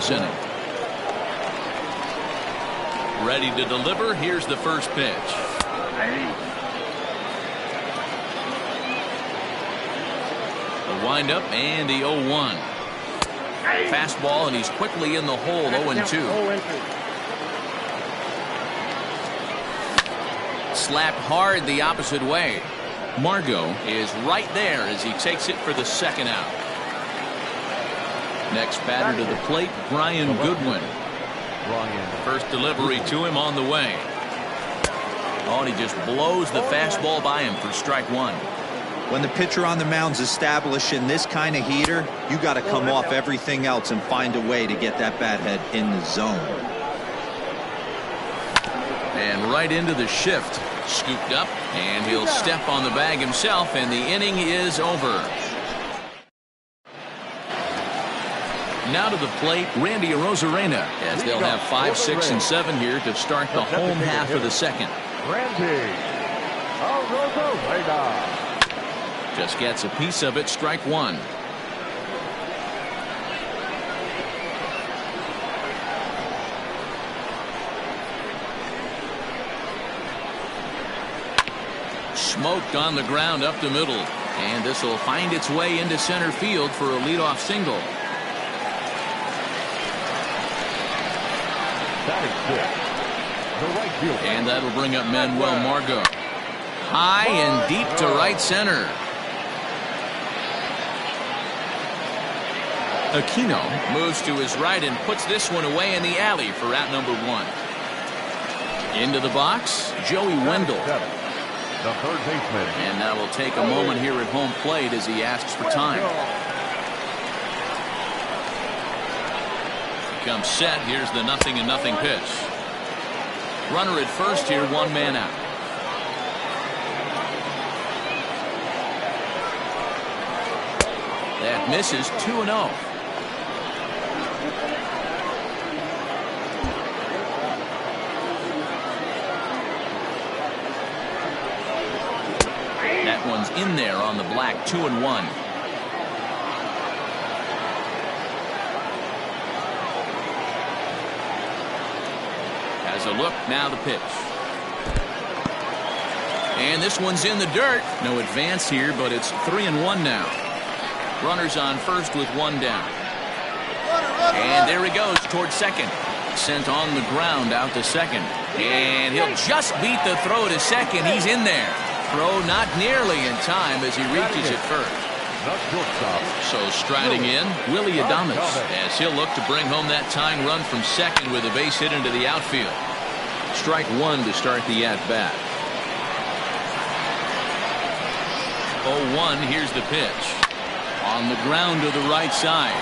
this inning. Ready to deliver. Here's the first pitch. The windup and the 0-1. Fastball, and he's quickly in the hole. 0-2. Slapped hard the opposite way. Margot is right there as he takes it for the second out. Next batter to the plate, Brian Goodwin. First delivery to him on the way. Oh, and he just blows the fastball by him for strike one. When the pitcher on the mound's establishing this kind of heater, you got to come off everything else and find a way to get that bat head in the zone. And right into the shift. Scooped up, and he'll step on the bag himself, and the inning is over. Now to the plate, Randy Arozarena, as they'll have 5, 6, and 7 here to start the home half of the second. Randy Arozarena just gets a piece of it. Strike one. Smoked on the ground up the middle, and this will find its way into center field for a leadoff single. And that'll bring up Manuel Margot. High and deep to right center. Aquino moves to his right and puts this one away in the alley for out number 1. Into the box, Joey Wendell. The third baseman. And that will take a moment here at home plate as he asks for time. Comes set. Here's the 0-0 pitch. Runner at first here, 1 man out. That misses. 2-0. That one's in there on the black. 2-1. Has a look. Now the pitch. And this one's in the dirt. No advance here, but it's 3-1 now. Runners on first with 1 down. And there he goes towards second. Sent on the ground out to second. And he'll just beat the throw to second. He's in there. Throw not nearly in time as he reaches it first. So striding in, Willie Adames, as he'll look to bring home that tying run from second with a base hit into the outfield. Strike 1 to start the at-bat. 0-1, here's the pitch. On the ground to the right side.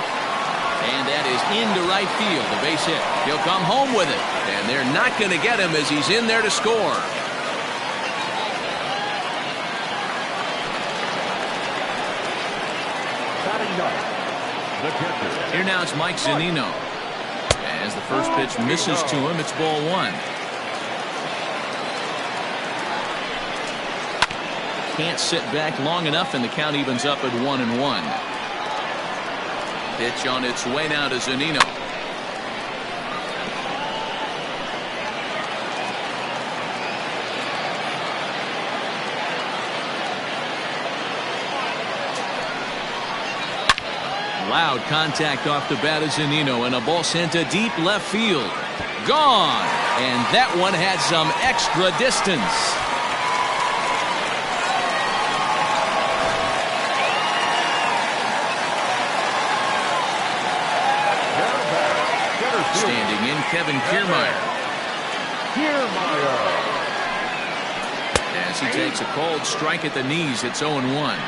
And that is into right field, the base hit. He'll come home with it. And they're not going to get him as he's in there to score. Here now it's Mike Zunino. As the first pitch misses to him, it's ball 1. Can't sit back long enough, and the count evens up at 1-1. Pitch on its way now to Zunino. Loud contact off the bat of Zunino, and a ball sent to deep left field. Gone! And that one had some extra distance. Standing in, Kevin Kiermaier. As he takes a cold strike at the knees, it's 0-1.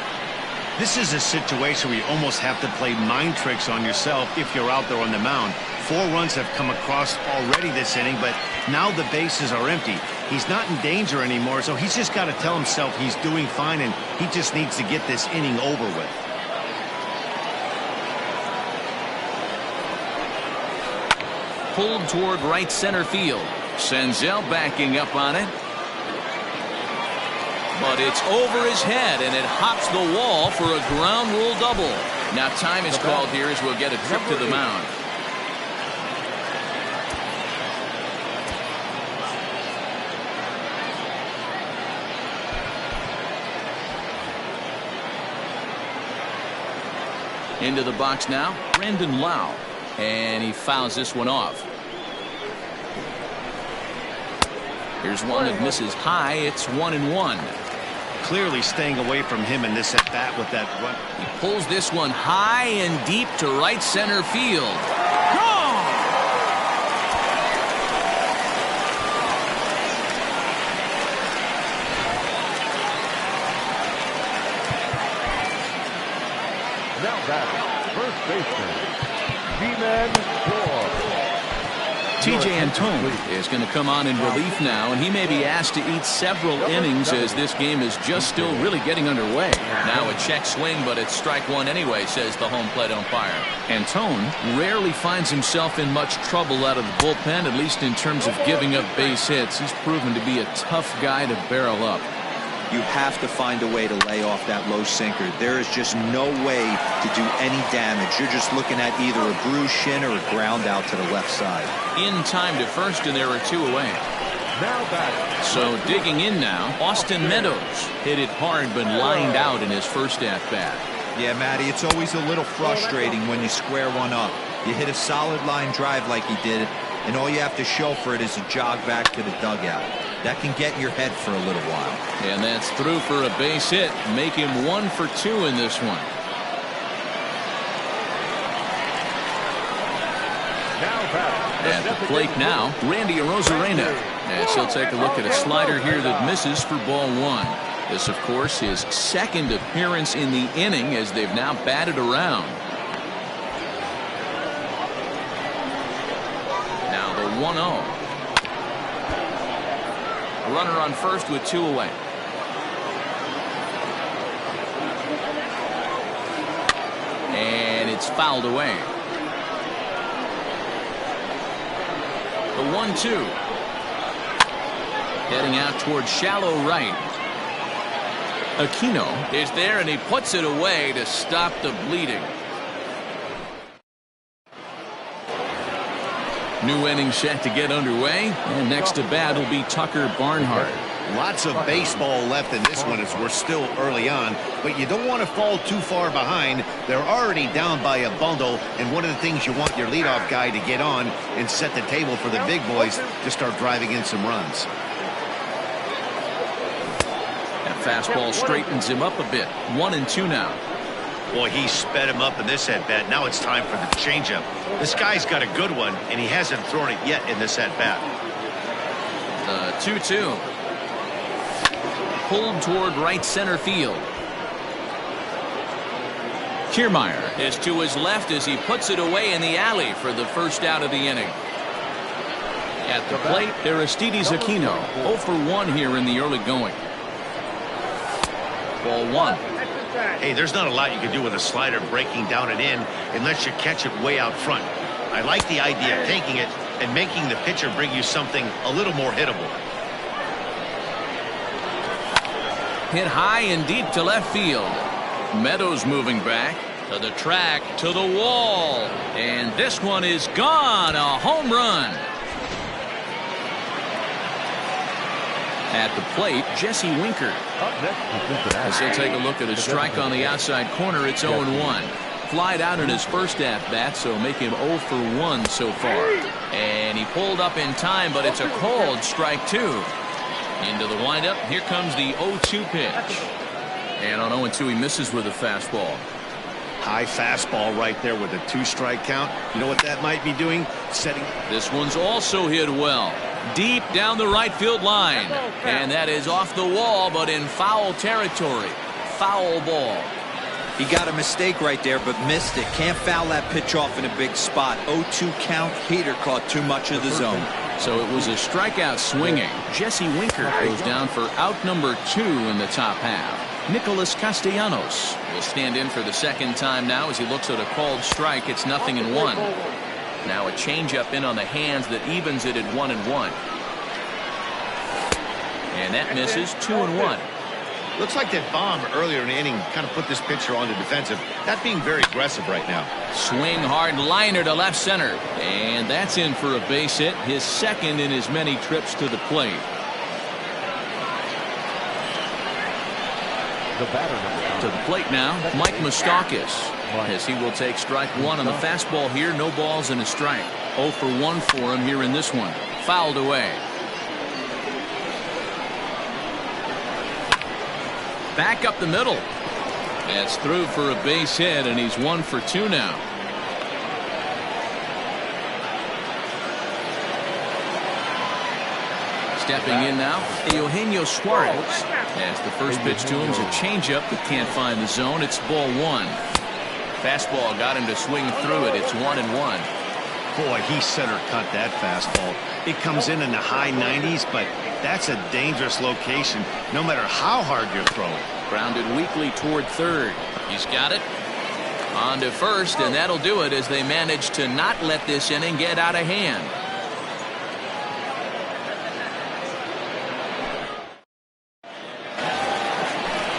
This is a situation where you almost have to play mind tricks on yourself if you're out there on the mound. 4 runs have come across already this inning, but now the bases are empty. He's not in danger anymore, so he's just got to tell himself he's doing fine, and he just needs to get this inning over with. Pulled toward right center field. Senzel backing up on it. But it's over his head, and it hops the wall for a ground rule double. Now time is called here as we'll get a trip to the mound. Into the box now, Brandon Lau. And he fouls this one off. Here's one that misses high. It's 1-1. Clearly staying away from him in this at-bat with that run. He pulls this one high and deep to right center field. Gone! Now batting, first baseman, D-Man George. TJ Antone is going to come on in relief now, and he may be asked to eat several innings as this game is just still really getting underway. Now a check swing, but it's strike one anyway, says the home plate umpire. Antone rarely finds himself in much trouble out of the bullpen, at least in terms of giving up base hits. He's proven to be a tough guy to barrel up. You have to find a way to lay off that low sinker. There is just no way to do any damage. You're just looking at either a bruised shin or a ground out to the left side. In time to first, and there are two away. Now batting. So digging in now, Austin Meadows hit it hard but lined out in his first at-bat. Yeah, Matty, it's always a little frustrating when you square one up. You hit a solid line drive like he did, and all you have to show for it is a jog back to the dugout. That can get in your head for a little while. And that's through for a base hit. Make him 1 for 2 in this one. At the plate now, Randy Arozarena. As he'll take a look at a slider here that misses for ball one. This, of course, his second appearance in the inning as they've now batted around. Now the 1-0. Runner on first with two away. And it's fouled away. The 1-2. Heading out towards shallow right. Aquino is there, and he puts it away to stop the bleeding. New inning set to get underway, and next to bat will be Tucker Barnhart. Lots of baseball left in this one as we're still early on, but you don't want to fall too far behind. They're already down by a bundle, and one of the things you want your leadoff guy to get on and set the table for the big boys to start driving in some runs. That fastball straightens him up a bit. 1-2 now. Boy, he sped him up in this at-bat. Now it's time for the changeup. This guy's got a good one, and he hasn't thrown it yet in this at-bat. The 2-2. Pulled toward right center field. Kiermaier is to his left as he puts it away in the alley for the first out of the inning. At the plate, Aristides Aquino, 0 for 1 here in the early going. Ball one. Hey, there's not a lot you can do with a slider breaking down and in unless you catch it way out front. I like the idea of taking it and making the pitcher bring you something a little more hittable. Hit high and deep to left field. Meadows moving back to the track, to the wall. And this one is gone. A home run. At the plate, Jesse Winker. As he'll take a look at a strike on the outside corner, it's 0-1. Flied out in his first at-bat, so make him 0 for 1 so far. And he pulled up in time, but it's a called strike two. Into the windup, here comes the 0-2 pitch. And on 0-2, he misses with a fastball. High fastball right there with a 2-strike count. You know what that might be doing? Setting. This one's also hit well. Deep down the right field line. And that is off the wall, but in foul territory. Foul ball. He got a mistake right there, but missed it. Can't foul that pitch off in a big spot. 0-2 count. Heater caught too much of the zone. So it was a strikeout swinging. Jesse Winker goes down for out number 2 in the top half. Nicholas Castellanos will stand in for the second time now as he looks at a called strike. It's 0-1. Now a changeup in on the hands that evens it at 1-1. And that misses. 2-1. Looks like that bomb earlier in the inning kind of put this pitcher on the defensive. Not being very aggressive right now. Swing hard liner to left center. And that's in for a base hit. His second in as many trips to the plate. The batter number. To the plate now, Mike Moustakas. as he will take strike one on the fastball here. No balls and a strike. 0 for 1 for him here in this one. Fouled away. Back up the middle. That's through for a base hit, and he's 1 for 2 now. Stepping in now, Eugenio Suarez. As the first pitch to him is a changeup that can't find the zone. It's ball 1. Fastball got him to swing through it. It's 1-1. Boy, he center cut that fastball. It comes in the high 90s, but that's a dangerous location no matter how hard you're throwing. Grounded weakly toward third. He's got it. On to first, and that'll do it as they manage to not let this inning get out of hand.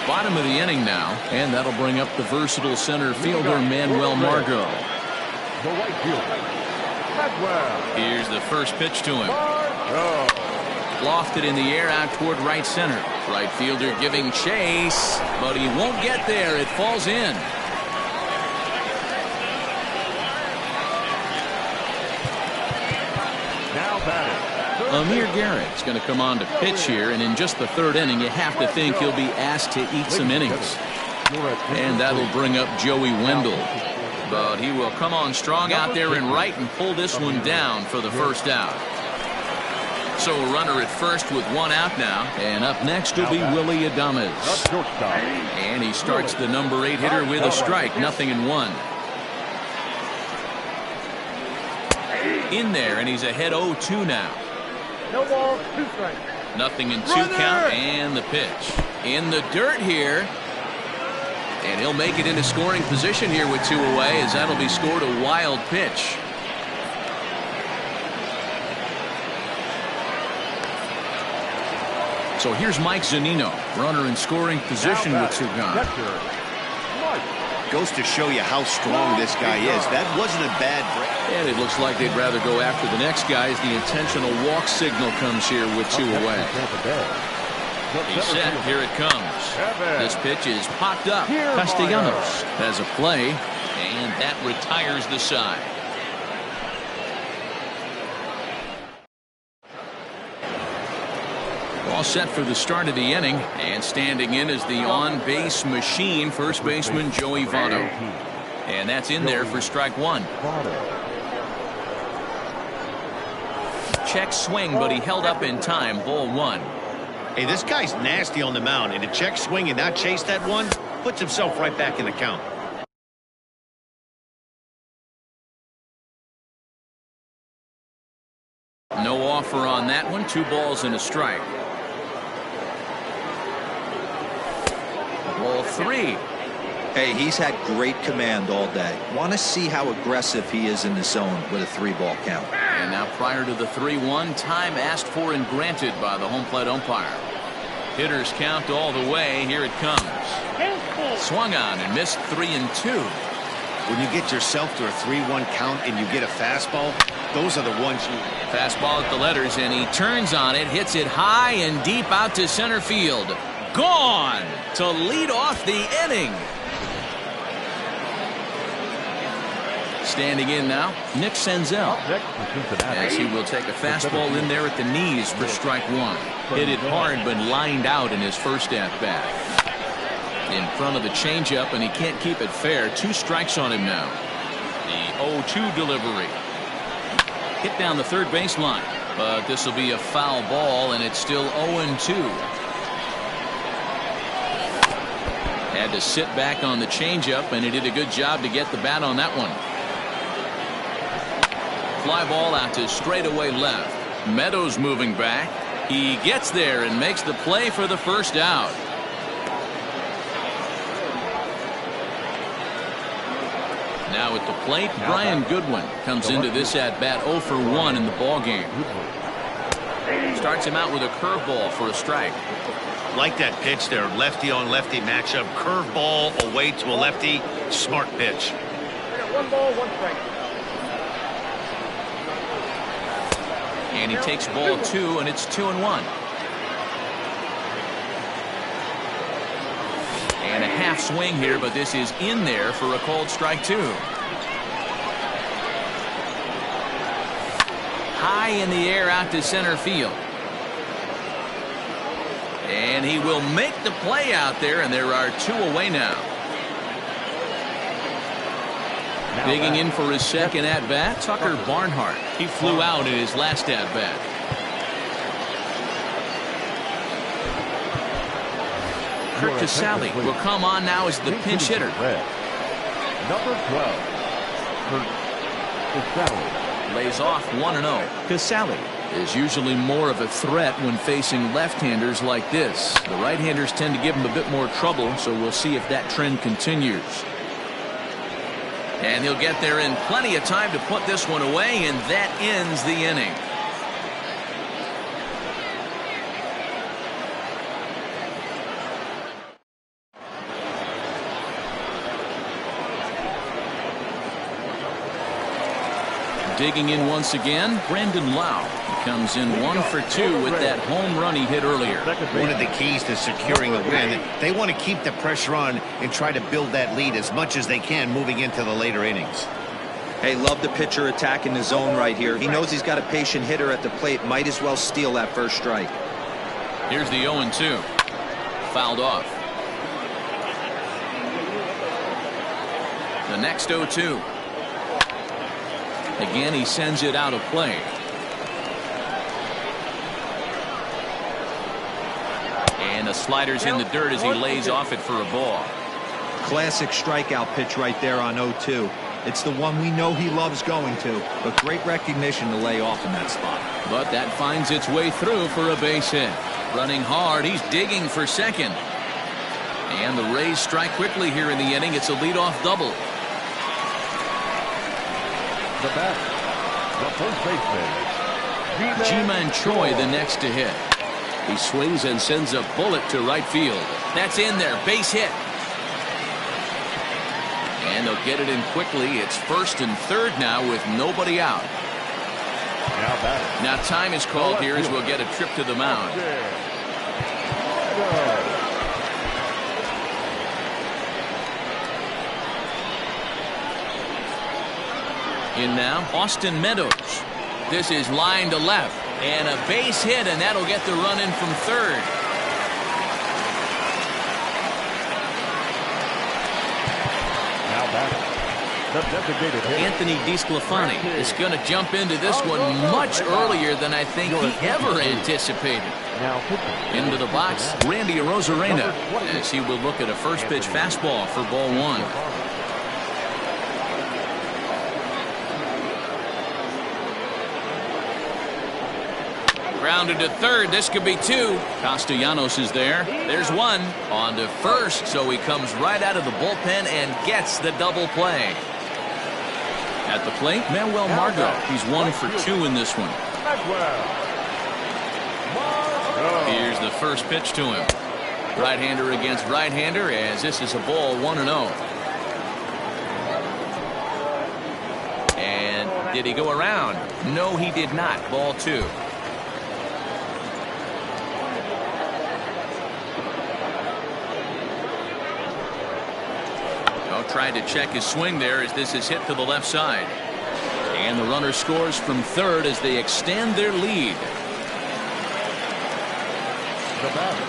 Bottom of the inning now, and that'll bring up the versatile center fielder Manuel Margot. The right fielder, Manuel. Here's the first pitch to him. Lofted in the air out toward right center. Right fielder giving chase, but he won't get there. It falls in. Now batting. Amir Garrett's going to come on to pitch here, and in just the third inning, you have to think he'll be asked to eat some innings. And that'll bring up Joey Wendell. But he will come on strong out there in right and pull this one down for the first out. So a runner at first with 1 out now. And up next will be Willie Adames. And he starts the number 8 hitter with a strike. 0-1. In there, and he's ahead 0-2 now. No balls, 2 strikes. 0-2 count, and the pitch. In the dirt here. And he'll make it into scoring position here with 2 away, as that'll be scored a wild pitch. So here's Mike Zunino, runner in scoring position with 2 gone. Goes to show you how strong this guy is. That wasn't a bad break. And it looks like they'd rather go after the next guy as the intentional walk signal comes here with 2 away. He's set. Here it comes. This pitch is popped up. Castellanos has a play, and that retires the side. All set for the start of the inning, and standing in is the on-base machine, first baseman Joey Votto. And that's in there for strike 1. Check swing, but he held up in time. Ball 1. Hey, this guy's nasty on the mound, and to check swing and not chase that one puts himself right back in the count. No offer on that one. 2 balls and a strike. Ball 3. Hey, he's had great command all day. Want to see how aggressive he is in the zone with a 3-ball count. And now prior to the 3-1, time asked for and granted by the home plate umpire. Hitters count all the way. Here it comes. Swung on and missed 3-2. When you get yourself to a 3-1 count and you get a fastball, those are the ones you... Fastball at the letters, and he turns on it, hits it high and deep out to center field. Gone to lead off the inning. Standing in now, Nick Senzel, as he will take a fastball in there at the knees for strike 1. Hit it hard, but lined out in his first at-bat. In front of the changeup, and he can't keep it fair. 2 strikes on him now. The 0-2 delivery. Hit down the third baseline, but this will be a foul ball, and it's still 0-2. Had to sit back on the changeup, and he did a good job to get the bat on that one. Fly ball out to straightaway left. Meadows moving back. He gets there and makes the play for the first out. Now at the plate, Brian Goodwin comes into this at-bat 0 for 1 in the ballgame. Starts him out with a curveball for a strike. Like that pitch there, lefty on lefty matchup, curveball away to a lefty, smart pitch. 1 ball, 1 strike. And he takes ball 2, and it's 2-1. And a half swing here, but this is in there for a called strike 2. High in the air out to center field. And he will make the play out there, and there are 2 away now. Digging in for his second at-bat, Tucker Barnhart. He flew out in his last at-bat. Kurt Casale will come on now as the pinch hitter. Number 12, Kurt Casale. Lays off 1-0. Casale is usually more of a threat when facing left-handers like this. The right-handers tend to give him a bit more trouble, so we'll see if that trend continues. And he'll get there in plenty of time to put this one away, and that ends the inning. Digging in once again, Brandon Lau. He comes in 1 for 2 with that home run he hit earlier. One of the keys to securing a win, they want to keep the pressure on and try to build that lead as much as they can moving into the later innings. Hey, love the pitcher attacking the zone right here. He knows he's got a patient hitter at the plate. Might as well steal that first strike. Here's the 0-2. Fouled off. The next 0-2. Again, he sends it out of play. And the slider's in the dirt as he lays off it for a ball. Classic strikeout pitch right there on 0-2. It's the one we know he loves going to, but great recognition to lay off in that spot. But that finds its way through for a base hit. Running hard, he's digging for second. And the Rays strike quickly here in the inning. It's a leadoff double. The bat, the first baseman, Ji-Man Choi the next to hit. He swings and sends a bullet to right field. That's in there, base hit. And they'll get it in quickly. It's first and third now with nobody out. Now time is called here as we'll get a trip to the mound. In now, Austin Meadows. This is line to left. And a base hit, and that'll get the run in from third. now back. The designated hitter. Anthony DeSclafani is going to jump into this one much earlier than I think he ever anticipated. Now Into the box, Randy Arozarena, as he will look at a first pitch fastball for ball 1. Grounded to third. This could be 2. Castellanos is there. There's 1. On to first, so he comes right out of the bullpen and gets the double play. At the plate, Manuel Margot. He's 1 for 2 in this one. Here's the first pitch to him. Right-hander against right-hander, as this is a ball 1-0. And did he go around? No, he did not. Ball 2. Tried to check his swing there as this is hit to the left side. And the runner scores from third as they extend their lead. The batter,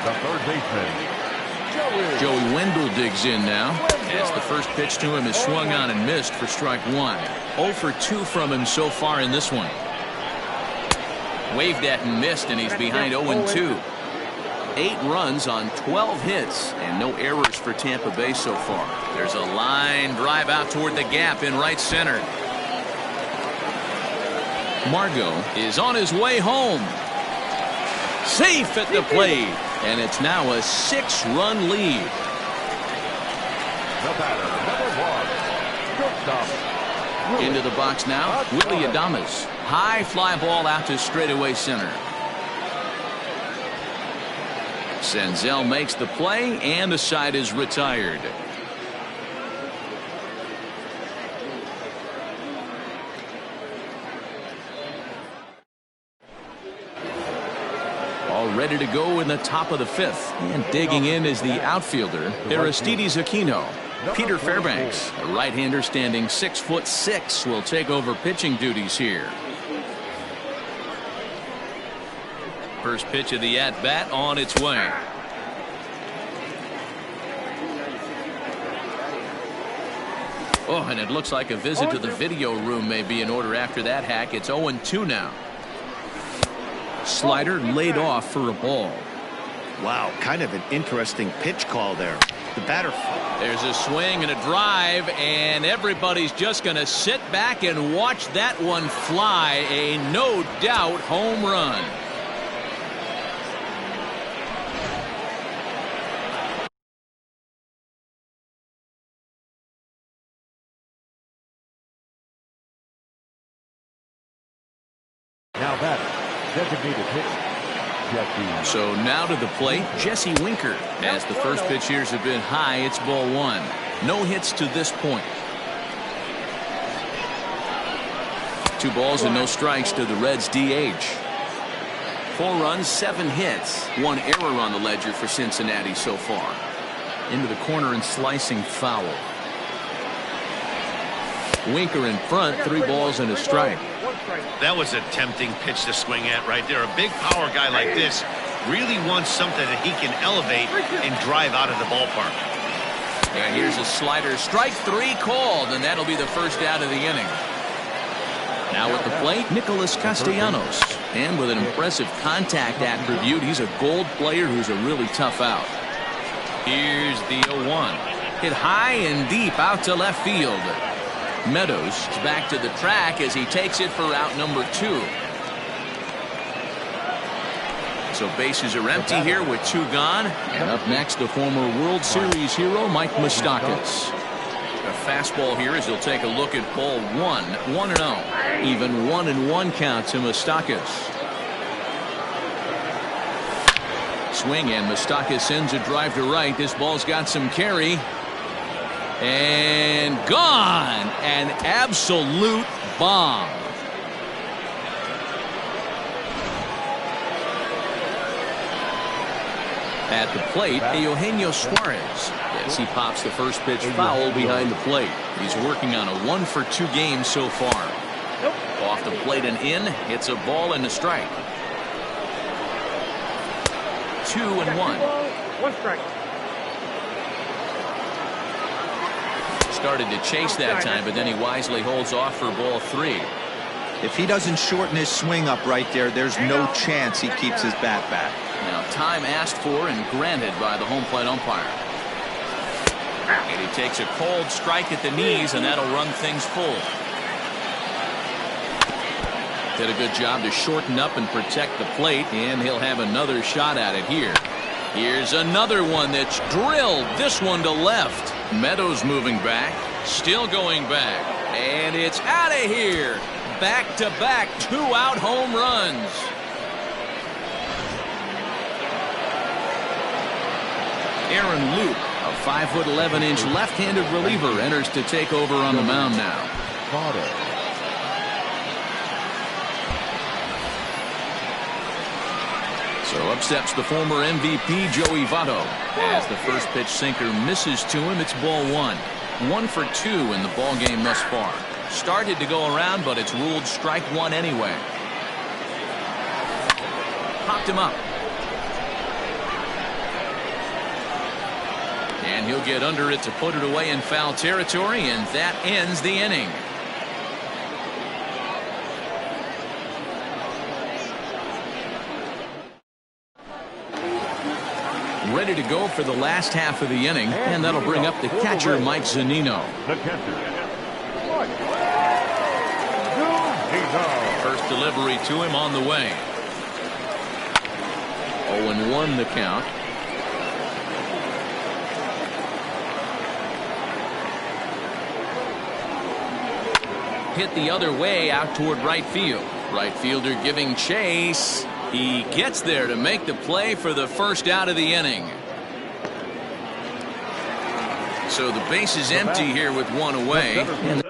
the third baseman, Joey Wendell digs in now as the first pitch to him is swung on and missed for strike 1. 0 for 2 from him so far in this one. Waved at and missed, and he's behind 0-2. 8 runs on 12 hits and no errors for Tampa Bay so far. There's a line drive out toward the gap in right center. Margot is on his way home. Safe at the plate, and it's now a 6-run lead. the batter, number 1, shortstop. Into the box now, Willie Adames. High fly ball out to straightaway center. Senzel makes the play, and the side is retired. ready to go in the top of the 5th. And digging in is the outfielder, Aristides Aquino. Peter Fairbanks, a right-hander standing 6'6", will take over pitching duties here. First pitch of the at-bat on its way. Oh, and it looks like a visit to the video room may be in order after that hack. It's 0-2 now. Slider laid off for a ball. Wow, kind of an interesting pitch call there. The batter. There's a swing and a drive, and everybody's just going to sit back and watch that one fly. A no doubt home run. Now batter, designated hitter. So now to the plate, Jesse Winker. As the first pitch here's have been high, it's ball 1. No hits to this point. 2 balls and no strikes to the Reds DH. 4 runs, 7 hits. 1 error on the ledger for Cincinnati so far. Into the corner and slicing foul. Winker in front, 3 balls and a strike. That was a tempting pitch to swing at right there. A big power guy like this really wants something that he can elevate and drive out of the ballpark. And here's a slider. Strike 3 called, and that'll be the first out of the inning. Now at the plate, Nicholas Castellanos. And with an impressive contact attribute, he's a gold player who's a really tough out. Here's the 0-1. Hit high and deep out to left field. Meadows is back to the track as he takes it for out number 2. So bases are empty here with 2 gone. And up next, the former World Series hero, Mike Moustakas. A fastball here as he'll take a look at ball 1. 1-0. Even 1-1 count to Moustakas. Swing, and Moustakas sends a drive to right. This ball's got some carry. And gone. An absolute bomb. At the plate, Eugenio Suarez. As he pops the first pitch foul behind the plate. He's working on a 1-for-2 game so far. Off the plate and in. It's a ball and a strike. 2-1. 1 strike. Started to chase that time, but then he wisely holds off for ball 3. If he doesn't shorten his swing up right there, there's no chance he keeps his bat back. Now time asked for and granted by the home plate umpire. And he takes a cold strike at the knees, and that'll run things full. Did a good job to shorten up and protect the plate, and he'll have another shot at it here. Here's another one that's drilled. This one to left. Meadows moving back. Still going back. And it's out of here. Back-to-back 2-out home runs. Aaron Luke, a 5'11" left-handed reliever, enters to take over on the mound now. So up steps the former MVP Joey Votto. As the first pitch sinker misses to him, it's ball 1. 1 for 2 in the ball game thus far. Started to go around, but it's ruled strike 1 anyway. Popped him up. And he'll get under it to put it away in foul territory, and that ends the inning. Ready to go for the last half of the inning, and that'll bring up the catcher, Mike Zunino. The catcher. First delivery to him on the way. 0-1 the count. Hit the other way out toward right field. Right fielder giving chase. He gets there to make the play for the first out of the inning. So the base is empty here with 1 away. And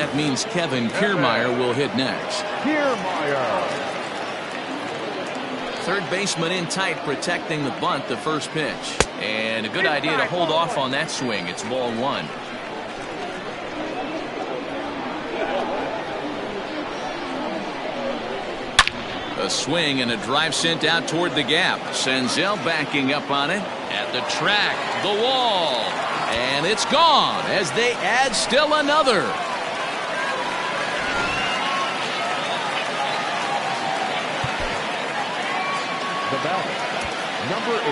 That means Kevin Kiermaier will hit next. Kiermaier. Third baseman in tight, protecting the bunt, the first pitch. And a good idea to hold off on that swing. It's ball one. A swing and a drive sent out toward the gap. Senzel backing up on it. At the track, the wall. And it's gone as they add still another. The batter, number 8.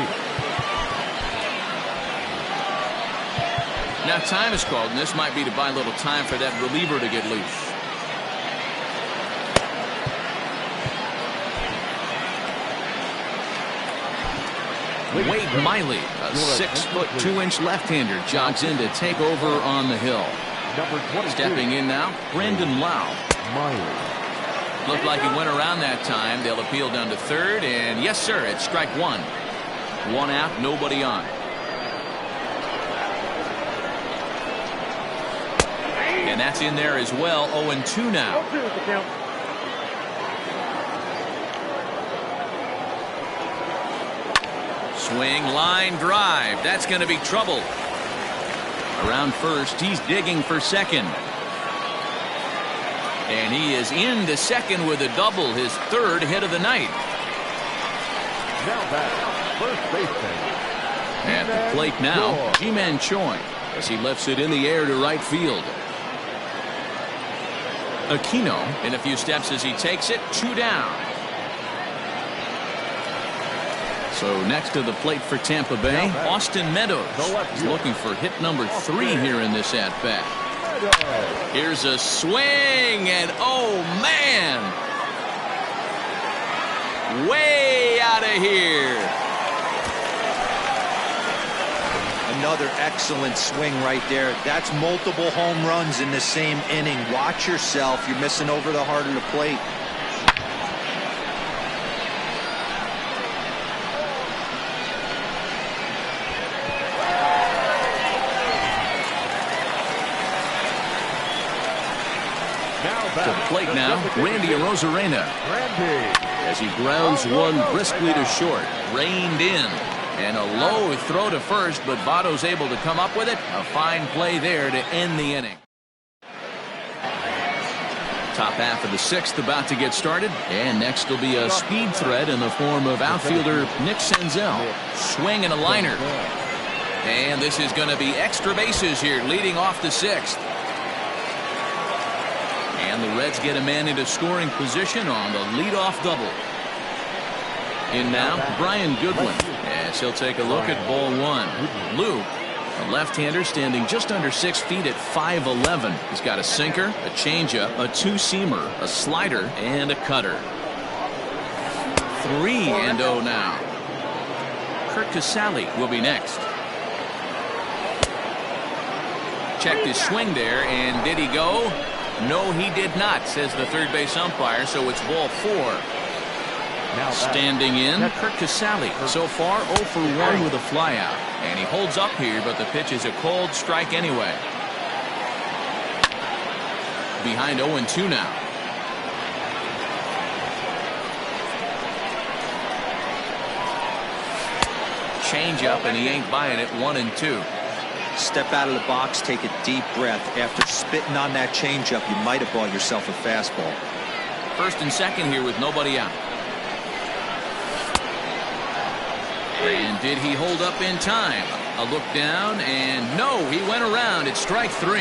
Now time is called, and this might be to buy a little time for that reliever to get loose. Wade Miley, a 6'2" left-hander, jogs in to take over on the hill. Number 22. Stepping in now, Brandon Lau. Miley. Looked like he went around that time. They'll appeal down to third, and yes, sir, it's strike one. One out, nobody on. And that's in there as well. 0-2 now. Swing, line, drive. That's going to be trouble. Around first, he's digging for second. And he is into second with a double, his third hit of the night. Now back, first baseman. At the plate now, Ji-Man Choi, as he lifts it in the air to right field. Aquino in a few steps as he takes it, 2 down. So next to the plate for Tampa Bay, Austin Meadows is looking for hit number 3 here in this at-bat. Here's a swing, and oh man, way out of here. Another excellent swing right there. That's multiple home runs in the same inning. Watch yourself. You're missing over the heart of the plate. To the plate now, Randy Arozarena. As he grounds one briskly to short. Reined in. And a low throw to first, but Votto's able to come up with it. A fine play there to end the inning. Top half of the 6th about to get started. And next will be a speed threat in the form of outfielder Nick Senzel. Swing and a liner. And this is going to be extra bases here leading off the 6th. And the Reds get a man into scoring position on the leadoff double. In now, Brian Goodwin, as he'll take a look at ball one. Luke, a left-hander standing just under 6 feet at 5'11". He's got a sinker, a changeup, a two-seamer, a slider, and a cutter. 3-0 now. Kurt Casale will be next. Checked his swing there, and did he go? No, he did not, says the third base umpire, so it's ball 4. Standing in, Kurt Casale. So far, 0 for 1 with a flyout. And he holds up here, but the pitch is a cold strike anyway. Behind 0-2 now. Change up, and he ain't buying it. 1-2. Step out of the box, take a deep breath. After spitting on that changeup, you might have bought yourself a fastball. First and second here with nobody out. And did he hold up in time? A look down, and no, he went around. It's strike 3.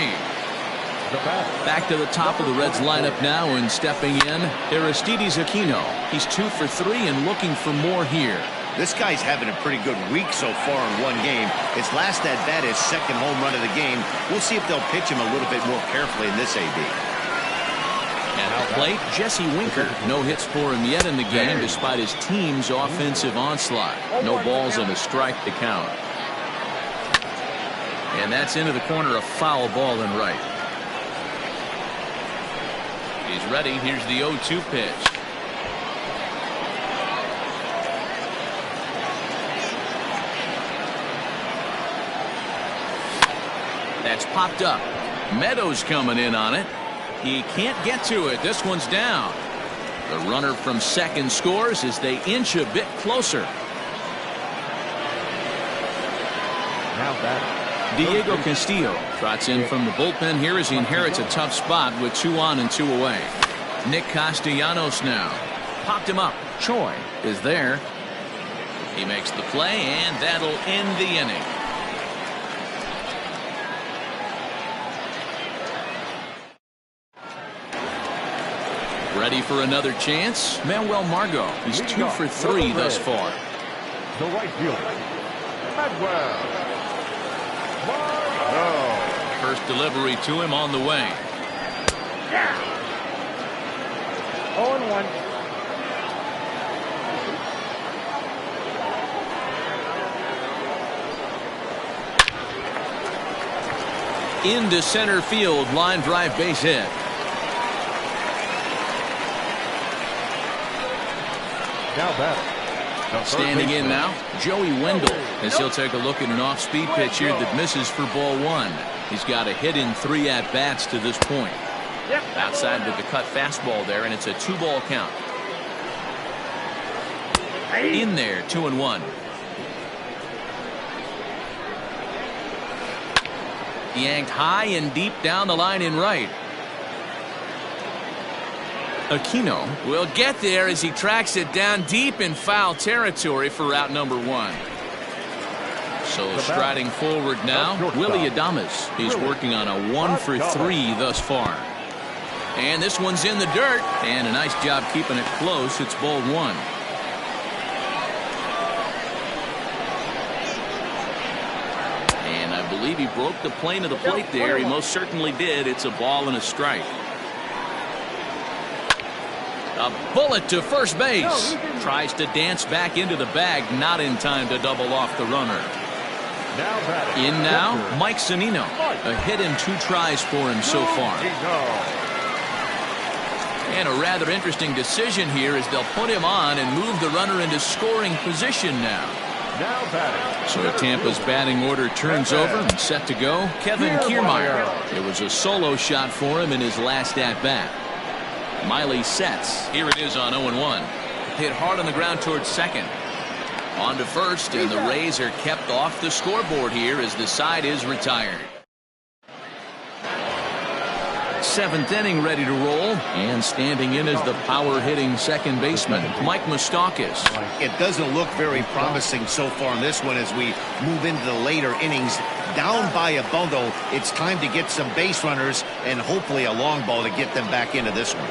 Back to the top of the Reds lineup now, and stepping in, Aristides Aquino. He's 2 for 3 and looking for more here. This guy's having a pretty good week so far in one game. His last at-bat is second home run of the game. We'll see if they'll pitch him a little bit more carefully in this AB. At the plate, Jesse Winker. No hits for him yet in the game despite his team's offensive onslaught. No balls and a strike to count. And that's into the corner, a foul ball and right. He's ready. Here's the 0-2 pitch. That's popped up. Meadows coming in on it. He can't get to it. This one's down. The runner from second scores as they inch a bit closer. Now batting. Diego Castillo trots in from the bullpen here as he inherits a tough spot with 2 on and 2 away. Nick Castellanos now. Popped him up. Choi is there. He makes the play, and that'll end the inning. Ready for another chance? Manuel Margot. He's 2 for 3 thus far. The right fielder, Manuel. First delivery to him on the way. 0-1. Into center field, line drive, base hit. Now batting. Standing in now, Joey Wendell, as he'll take a look at an off-speed pitch here that misses for ball 1. He's got a hit in 3 at-bats to this point. Outside with the cut fastball there, and it's a 2-ball count. In there, 2-1. Yanked high and deep down the line in right. Aquino will get there as he tracks it down deep in foul territory for out number 1. So striding forward now, Willie Adames. He's working on a 1 for 3 thus far. And this one's in the dirt, and a nice job keeping it close. It's ball 1. And I believe he broke the plane of the plate there. He most certainly did. It's a ball and a strike. A bullet to first base. Tries to dance back into the bag. Not in time to double off the runner. In now, Mike Zunino. A hit in 2 tries for him so far. And a rather interesting decision here as they'll put him on and move the runner into scoring position now. So Tampa's batting order turns over and set to go. Kevin Kiermaier. It was a solo shot for him in his last at-bat. Miley sets. Here it is on 0-1. Hit hard on the ground towards second. On to first, and the Rays are kept off the scoreboard here as the side is retired. 7th inning ready to roll, and standing in is the power-hitting second baseman, Mike Moustakas. It doesn't look very promising so far in this one as we move into the later innings. Down by a bundle, it's time to get some base runners and hopefully a long ball to get them back into this one.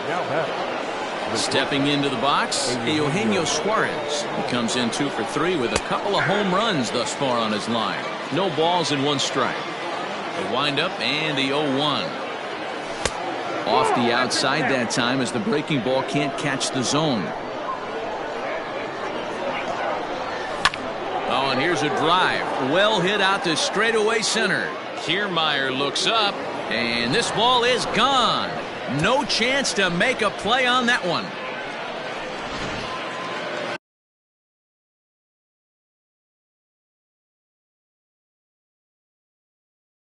Stepping into the box, Eugenio Suarez. He comes in 2 for 3 with a couple of home runs thus far on his line. No balls and 1 strike. The windup and the 0-1. Off the outside that time as the breaking ball can't catch the zone. Oh, and here's a drive. Well hit out to straightaway center. Kiermaier looks up, and this ball is gone. No chance to make a play on that one.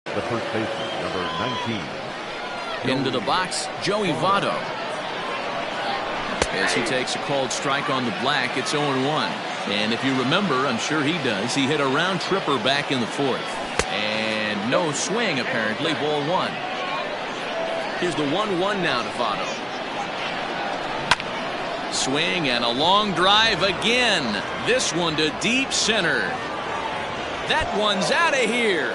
The first baseman, number 19. Into the box, Joey Votto. As he takes a called strike on the black, it's 0-1. And if you remember, I'm sure he does, he hit a round tripper back in the 4th. And no swing, apparently, ball 1. Here's the 1-1 now to Votto. Swing and a long drive again. This one to deep center. That one's out of here.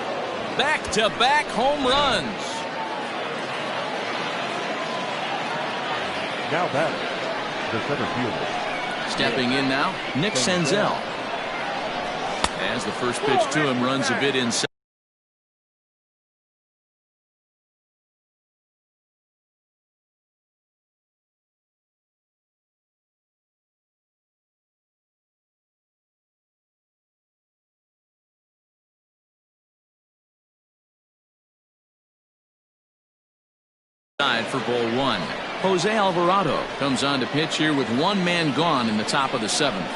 Back-to-back home runs. Now batting, the center fielder. Stepping in now, Nick Senzel. As the first pitch to him runs a bit inside. For ball 1. Jose Alvarado comes on to pitch here with 1 man gone in the top of the 7th.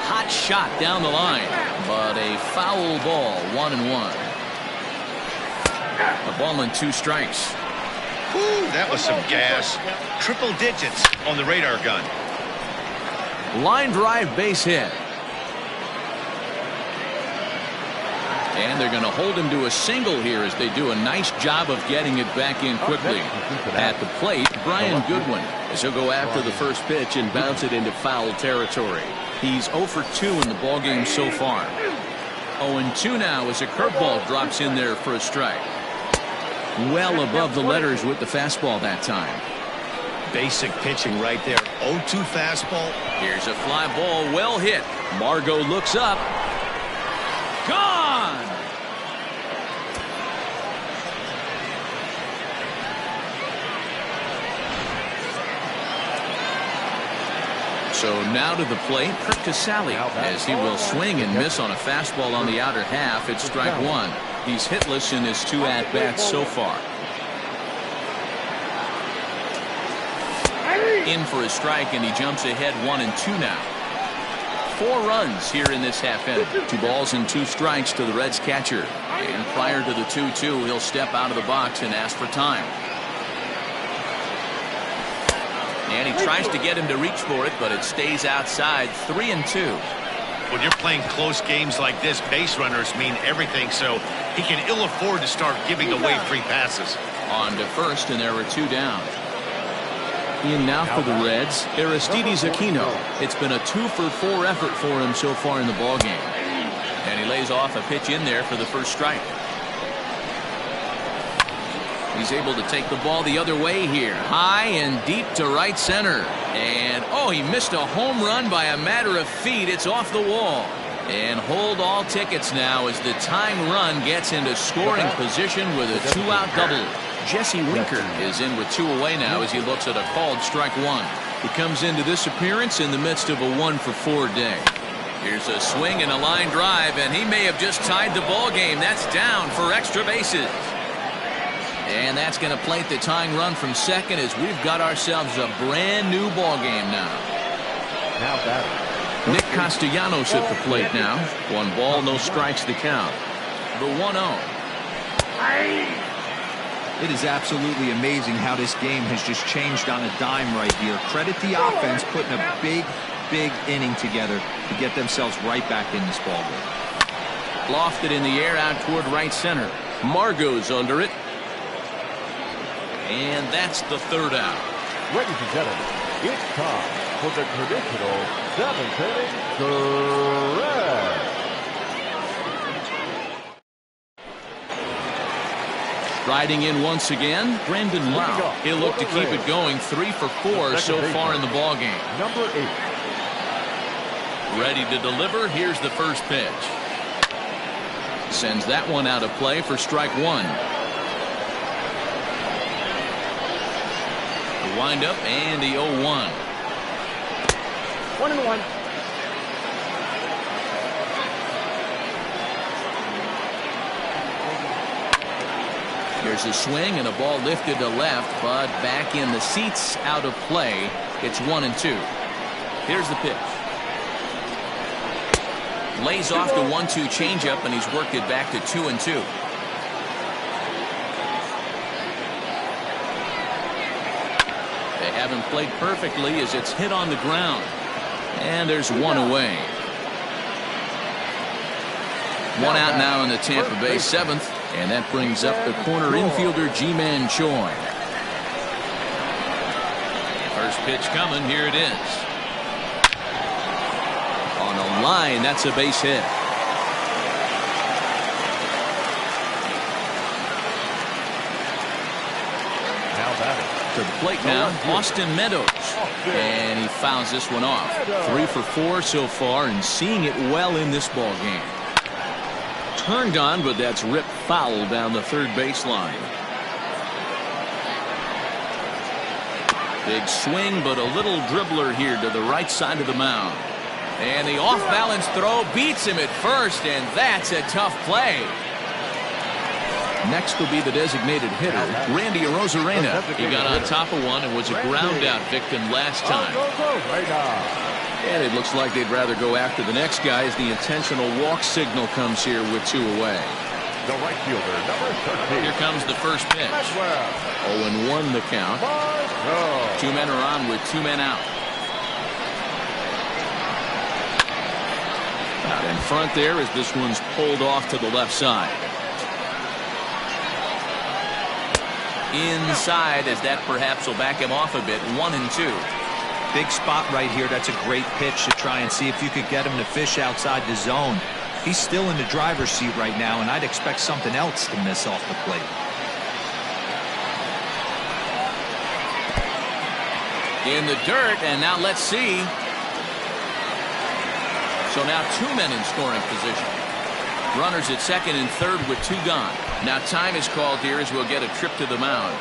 Hot shot down the line, but a foul ball, 1-1. A ball and 2 strikes. Whew, that was some gas. Triple digits on the radar gun. Line drive base hit. And they're going to hold him to a single here as they do a nice job of getting it back in quickly. At the plate, Brian Goodwin, as he'll go after the first pitch and bounce it into foul territory. He's 0 for 2 in the ballgame so far. 0-2 now as a curveball drops in there for a strike. Well above the letters with the fastball that time. Basic pitching right there. 0-2 fastball. Here's a fly ball, well hit. Margot looks up. Gone! So now to the plate, Kirk Casale, as he will swing and miss on a fastball on the outer half. It's strike one. He's hitless in his 2 at-bats so far. In for a strike, and he jumps ahead 1-2 now. 4 runs here in this half inning. 2 balls and 2 strikes to the Reds catcher. And prior to the 2-2, he'll step out of the box and ask for time. And he tries to get him to reach for it, but it stays outside. 3-2. When you're playing close games like this, base runners mean everything, so he can ill afford to start giving away free passes. On to first, and there are 2 down. In now for the Reds, Aristides Aquino. It's been a 2 for 4 effort for him so far in the ballgame. And he lays off a pitch in there for the first strike. He's able to take the ball the other way here. High and deep to right center. And, oh, he missed a home run by a matter of feet. It's off the wall. And hold all tickets now as the tying run gets into scoring position with a 2-out double. Jesse Winker is in with 2 away now as he looks at a called strike one. He comes into this appearance in the midst of a 1 for 4 day. Here's a swing and a line drive, and he may have just tied the ball game. That's down for extra bases. And that's going to plate the tying run from second as we've got ourselves a brand new ball game now. Nick Castellanos at the plate now. 1 ball, no strikes to count. The 1-0. It is absolutely amazing how this game has just changed on a dime right here. Credit the offense putting a big inning together to get themselves right back in this ballgame. Lofted in the air out toward right center. Margot's under it. And that's the 3rd out. Ladies and gentlemen, it's time for the traditional 7th inning stretch. Riding in once again, Brandon Lau. He'll look to keep it going. 3 for 4 so far in the ballgame. Number 8. Ready to deliver. Here's the first pitch. Sends that one out of play for strike 1. The windup and the 0-1. 1-1. Here's a swing and a ball lifted to left, but back in the seats, out of play. It's 1-2. Here's the pitch. Lays off the 1-2 changeup, and he's worked it back to 2-2. They haven't played perfectly as it's hit on the ground. And there's 1 away. 1 out now in the Tampa Bay 7th. And that brings up the corner infielder, Ji-Man Choi. First pitch coming. Here it is. On a line, that's a base hit. Now batting. To the plate now, Austin Meadows. And he fouls this one off. 3 for 4 so far, and seeing it well in this ball game. Turned on, but that's ripped foul down the third baseline. Big swing, but a little dribbler here to the right side of the mound. And the off-balance throw beats him at first, and that's a tough play. Next will be the designated hitter, Randy Arozarena. He got on top of one and was a ground-out victim last time. And it looks like they'd rather go after the next guy as the intentional walk signal comes here with 2 away. the right fielder, number 13. Here comes the first pitch. 0-1 the count. Two men are on with two men out. Out in front there as this one's pulled off to the left side. Inside as that perhaps will back him off a bit. 1-2. Big spot right here. That's a great pitch to try and see if you could get him to fish outside the zone. He's still in the driver's seat right now, and I'd expect something else to miss off the plate. In the dirt, and now let's see. So now two men in scoring position. Runners at second and third with two gone. Now time is called here as we'll get a trip to the mound.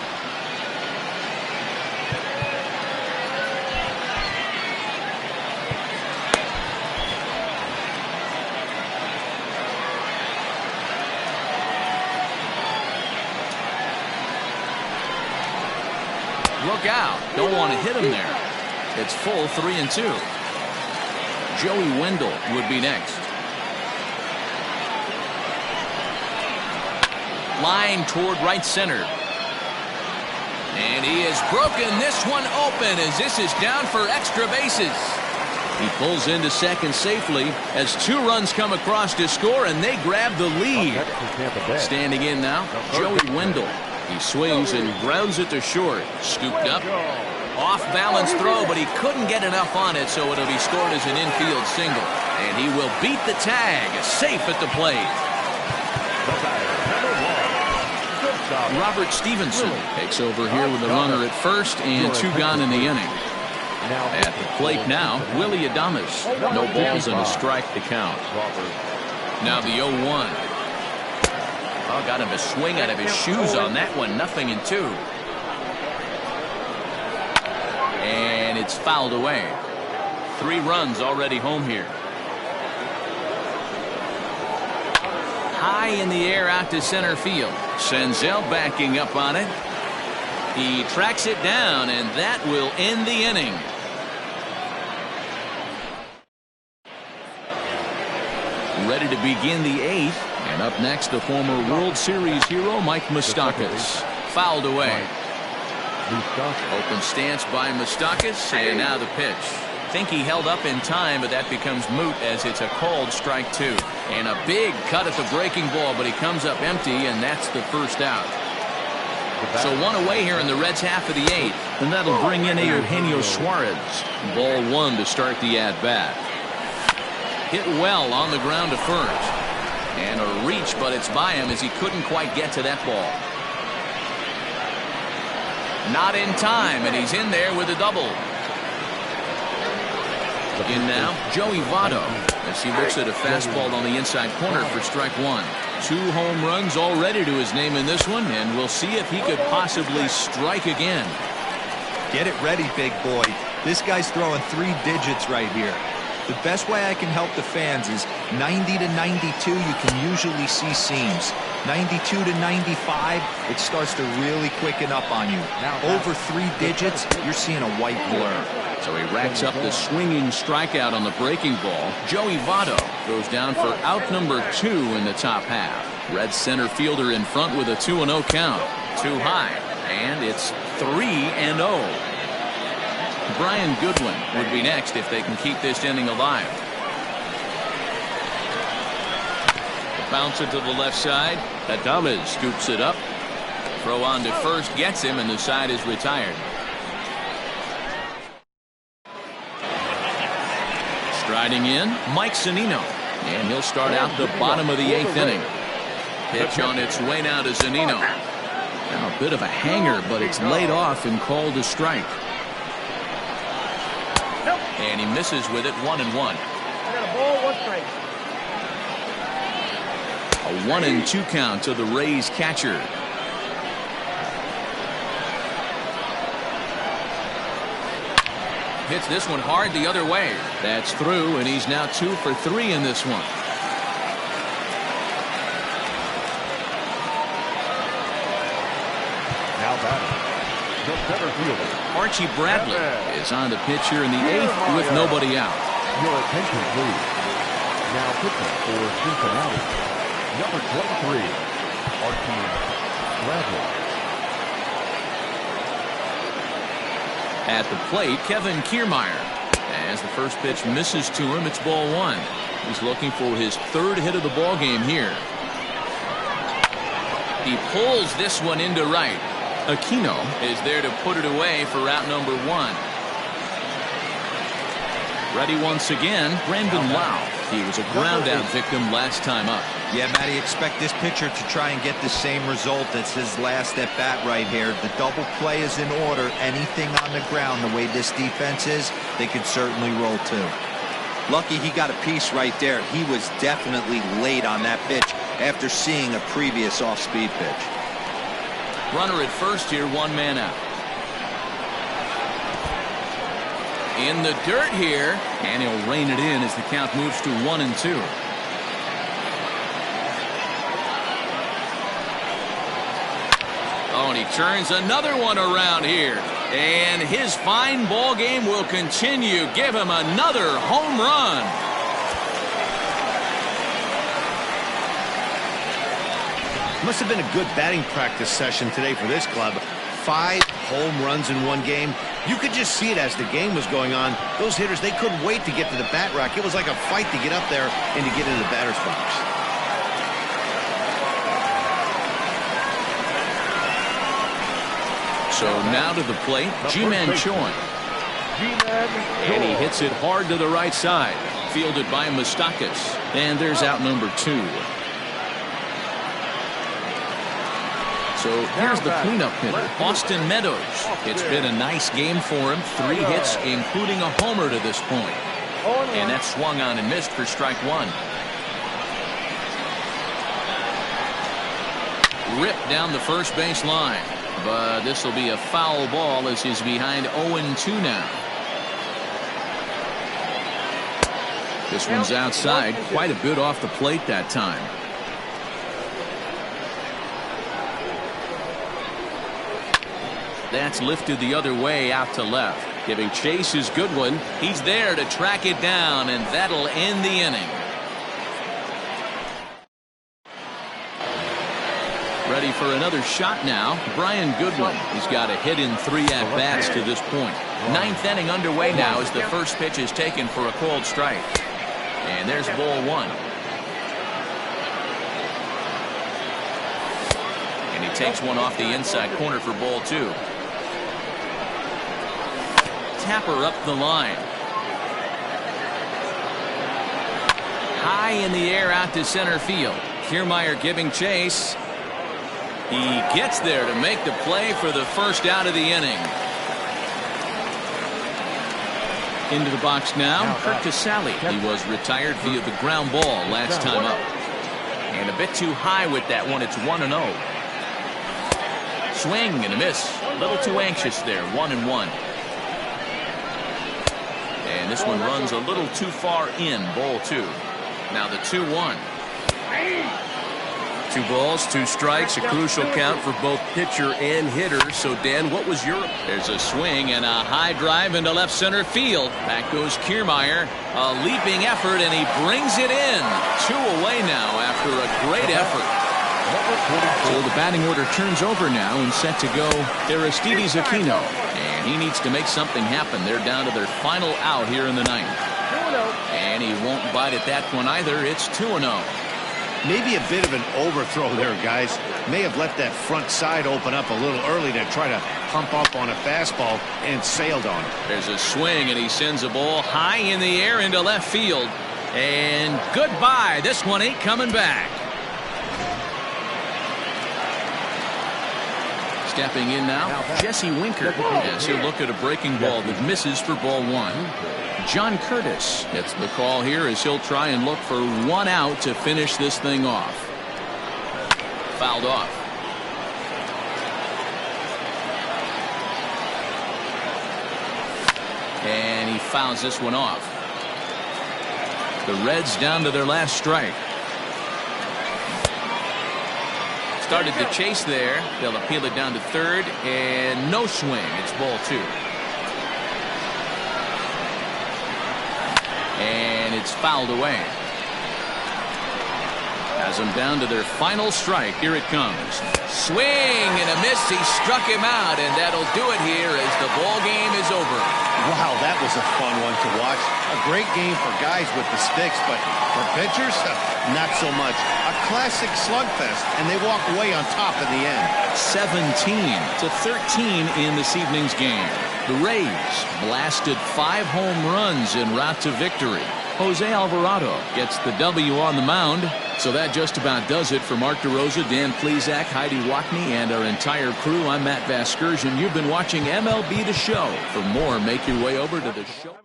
Look out. Don't want to hit him there. It's full 3-2. Joey Wendell would be next. Line toward right center. And he has broken this one open as this is down for extra bases. He pulls into second safely as two runs come across to score, and they grab the lead. Standing in now, Joey Wendell. He swings and grounds it to short. Scooped up. Off-balance throw, but he couldn't get enough on it, so it'll be scored as an infield single. And he will beat the tag, safe at the plate. Robert Stevenson takes over here with a runner at first and two gone in the inning. At the plate now, Willie Adames. No balls and a strike to count. Now the 0-1. Oh, got him a swing out of his shoes on that one. 0-2. And it's fouled away. 3 runs already home here. High in the air out to center field. Senzel backing up on it. He tracks it down, and that will end the inning. Ready to begin the 8th. And up next, the former World Series hero, Mike Moustakas. Fouled away. Open stance by Moustakas, and now the pitch. Think he held up in time, but that becomes moot as it's a called strike 2. And a big cut at the breaking ball, but he comes up empty, and that's the first out. So one away here in the Reds' half of the 8th, and that'll bring in Eugenio Suarez. Ball 1 to start the at-bat. Hit well on the ground to first. And a reach, but it's by him as he couldn't quite get to that ball. Not in time, and he's in there with a double. In now, Joey Votto, as he looks at a fastball on the inside corner for strike 1. 2 home runs already to his name in this one, and we'll see if he could possibly strike again. Get it ready, big boy. This guy's throwing 3 digits right here. The best way I can help the fans is 90 to 92, you can usually see seams. 92 to 95, it starts to really quicken up on you. Over 3 digits, you're seeing a white blur. So he racks up the swinging strikeout on the breaking ball. Joey Votto goes down for out number 2 in the top half. Red center fielder in front with a 2-0 count. Too high, and it's 3-0. Brian Goodwin would be next if they can keep this inning alive. The bouncer to the left side. Adames scoops it up. Throw on to first gets him, and the side is retired. Striding in, Mike Zunino. And he'll start out the bottom of the 8th inning. Pitch on its way now to Zunino. Now a bit of a hanger, but it's laid off and called a strike. And he misses with it. 1-1. A ball, 1 strike. A 1-2 count to the Rays catcher. Hits this one hard the other way. That's through, and he's now 2 for 3 in this one. Now batting, the center fielder, Archie Bradley is on the pitch here in the 8th with nobody out. Your attention, please. Now pitching for Cincinnati, number 23, Our team level. At the plate, Kevin Kiermaier. As the first pitch misses to him, it's ball one. He's looking for his third hit of the ball game here. He pulls this one into right. Aquino is there to put it away for out number one. Ready once again, Brandon Lau. He was a ground out victim last time up. Yeah, Matty, expect this pitcher to try and get the same result as his last at bat right here. The double play is in order. Anything on the ground, the way this defense is, they could certainly roll too. Lucky he got a piece right there. He was definitely late on that pitch after seeing a previous off-speed pitch. Runner at first here, one man out. In the dirt here, and he'll rein it in as the count moves to 1-2. Oh, and he turns another one around here. And his fine ball game will continue. Give him another home run. Must have been a good batting practice session today for this club. 5 home runs in one game. You could just see it as the game was going on. Those hitters, they couldn't wait to get to the bat rack. It was like a fight to get up there and to get into the batter's box. So now to the plate, Ji-Man Choi. And he hits it hard to the right side. Fielded by Moustakas. And there's out number 2. So here's the cleanup hitter, Austin Meadows. It's been a nice game for him. 3 hits, including a homer to this point. And that's swung on and missed for strike 1. Ripped down the first base line. But this will be a foul ball as he's behind 0-2 now. This one's outside, quite a bit off the plate that time. That's lifted the other way out to left. Giving chase his good one. He's there to track it down, and that'll end the inning. Ready for another shot now. Brian Goodwin. He's got a hit in 3 at-bats to this point. 9th inning underway now as the first pitch is taken for a called strike. And there's ball 1. And he takes one off the inside corner for ball 2. Tapper up the line. High in the air out to center field. Kiermaier giving chase. He gets there to make the play for the first out of the inning. Into the box now, Kurt Casale. He was retired via the ground ball last time up. And a bit too high with that one. It's 1-0. Swing and a miss. A little too anxious there. 1-1. And this one runs a little too far in. Ball 2. Now the 2-1. 2 balls, 2 strikes, a crucial count for both pitcher and hitter. So, Dan, what was your... There's a swing and a high drive into left center field. Back goes Kiermaier. A leaping effort, and he brings it in. 2 away now after a great effort. So the batting order turns over now and set to go Aristides Aquino. And he needs to make something happen. They're down to their final out here in the 9th. And he won't bite at that one either. It's 2-0. Maybe a bit of an overthrow there, guys. May have left that front side open up a little early to try to pump up on a fastball and sailed on it. There's a swing, and he sends a ball high in the air into left field. And goodbye. This one ain't coming back. Stepping in now, Jesse Winker, as he'll look at a breaking ball that misses for ball 1. John Curtis gets the call here as he'll try and look for 1 out to finish this thing off. Fouled off. And he fouls this one off. The Reds down to their last strike. Started the chase there. They'll appeal it down to third, and no swing. It's ball 2. And it's fouled away. Has them down to their final strike. Here it comes. Swing and a miss. He struck him out, and that'll do it here as the ball game is over. Wow, that was a fun one to watch. A great game for guys with the sticks, but for pitchers, not so much. A classic slugfest, and they walk away on top in the end. 17-13 in this evening's game. The Rays blasted 5 home runs en route to victory. Jose Alvarado gets the W on the mound. So that just about does it for Mark DeRosa, Dan Plesac, Heidi Wackney, and our entire crew. I'm Matt Vasgersian. You've been watching MLB The Show. For more, make your way over to the show.